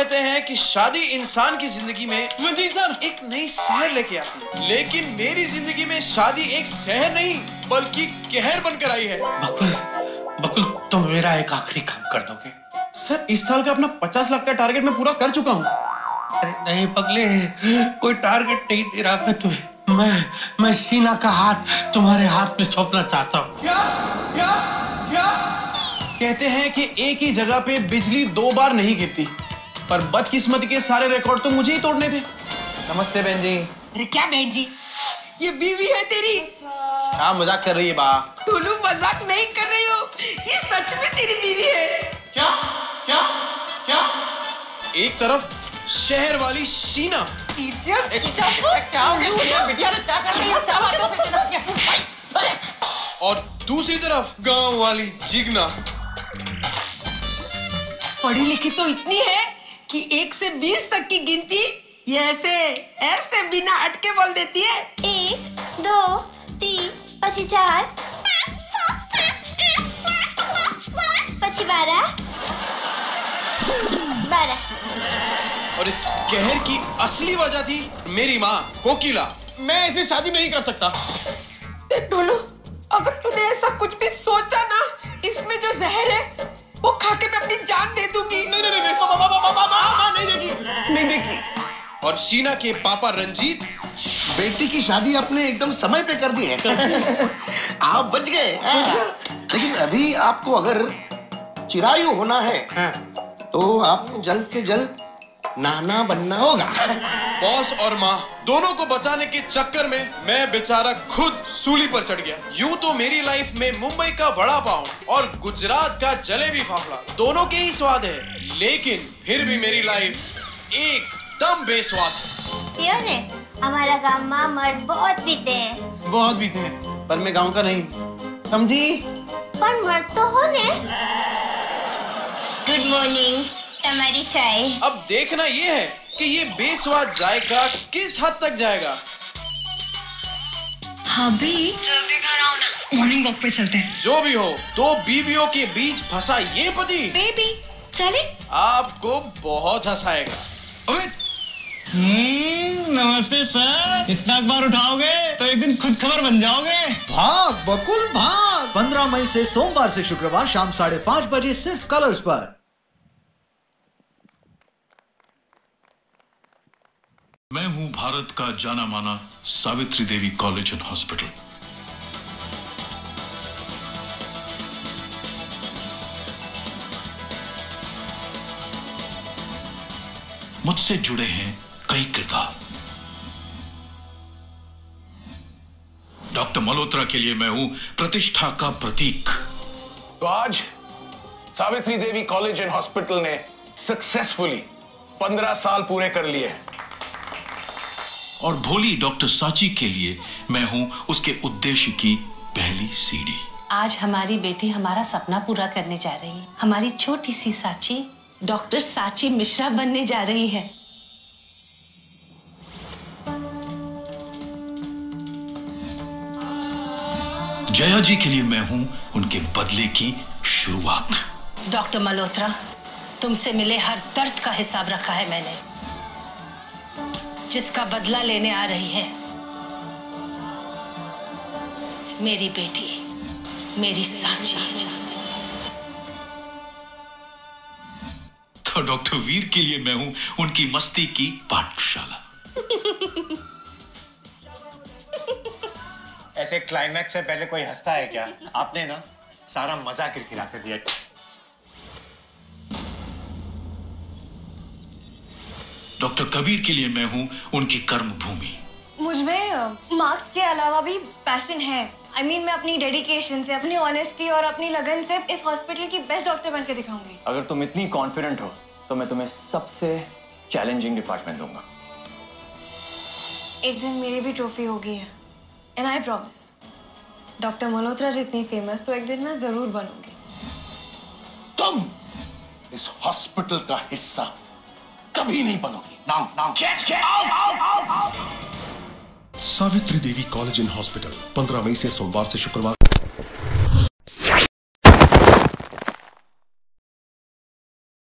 कहते हैं कि शादी इंसान की जिंदगी में सर एक नई शहर लेके आती है, लेकिन मेरी जिंदगी में शादी एक शहर नहीं बल्कि कहर बनकर आई है। बकुल तुम मेरा एक आखिरी काम कर दोगे? सर इस साल का अपना 50 लाख का टारगेट मैं पूरा कर चुका हूँ। अरे नहीं पगले, कोई टारगेट नहीं दे रहा मैं तुम्हें। मैं शीना का हाथ तुम्हारे हाथ में सौंपना चाहता हूँ। क्या क्या क्या? कहते हैं कि एक ही जगह पे बिजली 2 बार नहीं गिरती, पर बदकिस्मती के सारे रिकॉर्ड तो मुझे ही तोड़ने थे। नमस्ते बहन जी। अरे क्या बहन जी, ये बीवी है तेरी? हाँ मजाक कर रही है बा। टुल्लू मजाक नहीं कर रही हो, ये सच में तेरी बीवी है। क्या क्या क्या? एक तरफ शहर वाली शीना, और दूसरी तरफ गांव वाली जिगना। पढ़ी लिखी तो इतनी है कि 1 से 20 तक की गिनती ये ऐसे बिना अटके बोल देती है। 1 2 3 પછી 4 પછી 12 और इस कहर की असली वजह थी मेरी माँ कोकिला। मैं ऐसे शादी नहीं कर सकता। टोलू, अगर तूने ऐसा कुछ भी सोचा ना, इसमें जो जहर है वो खा के मैं अपनी जान दे दूंगी। नहीं देगी। और शीना के पापा रंजीत, बेटी की शादी आपने एकदम समय पे कर दी है। आप बच गए। लेकिन अभी आपको अगर चिरायु होना है तो आपको जल्द से जल्द नाना बनना होगा। बॉस और माँ दोनों को बचाने के चक्कर में मैं बेचारा खुद सूली पर चढ़ गया। यूं तो मेरी लाइफ में मुंबई का वड़ा पाव और गुजरात का जलेबी फाफड़ा दोनों के ही स्वाद है, लेकिन फिर भी मेरी लाइफ एकदम बेस्वाद है। यो ने हमारा गांव में मर्द बहुत पीते हैं। बहुत पीते हैं, पर मैं गांव का नहीं, समझी? पर मर्द तो हो ने। गुड मॉर्निंग, हमारी चाय। अब देखना ये है कि ये बेस्वाद जायका किस हद तक जाएगा। हाँ बे, जल्दी घर आओ ना, मॉर्निंग वॉक पे चलते हैं। जो भी हो, 2 बीवियों के बीच फंसा ये पति बेबी चले, आपको बहुत हंसाएगा। नमस्ते सर, इतना अखबार उठाओगे तो एक दिन खुद खबर बन जाओगे। भाग बकुल भाग। 15 मई से सोमवार से शुक्रवार शाम 5:30 बजे सिर्फ कलर्स पर। मैं हूं भारत का जाना माना Savitri Devi college and hospital. मुझसे जुड़े हैं कई किरदार। डॉक्टर मल्होत्रा के लिए मैं हूं प्रतिष्ठा का प्रतीक। तो आज Savitri Devi college and hospital ने सक्सेसफुली 15 साल पूरे कर लिए हैं। और भोली डॉक्टर साची के लिए मैं हूं उसके उद्देश्य की पहली सीढ़ी। आज हमारी बेटी हमारा सपना पूरा करने जा रही है। हमारी छोटी सी साची डॉक्टर साची मिश्रा बनने जा रही है। जया जी के लिए मैं हूं उनके बदले की शुरुआत। डॉक्टर मल्होत्रा, तुमसे मिले हर दर्द का हिसाब रखा है मैंने, जिसका बदला लेने आ रही है मेरी बेटी, मेरी साची। तो डॉक्टर वीर के लिए मैं हूं उनकी मस्ती की पाठशाला। ऐसे क्लाइमैक्स से पहले कोई हंसता है क्या? आपने ना सारा मजा किरकिरा कर दिया। डॉक्टर कबीर के लिए मैं हूं उनकी कर्म भूमि। मुझमें मार्क्स के अलावा भी पैशन है। I mean, मैं अपनी डेडिकेशन से, अपनी ऑनेस्टी और अपनी लगन से इस हॉस्पिटल की बेस्ट डॉक्टर बनकर दिखाऊंगी। अगर तुम इतनी कॉन्फिडेंट हो तो मैं तुम्हें सबसे चैलेंजिंग डिपार्टमेंट दूंगा। एक दिन मेरी भी ट्रॉफी होगी है, and I promise, doctor Malhotra जितनी फेमस तो एक दिन मैं जरूर बनूंगी। तुम इस हॉस्पिटल का हिस्सा कभी नहीं बनोगी। Now Savitri Devi college and hospital 15 मई से सोमवार से शुक्रवार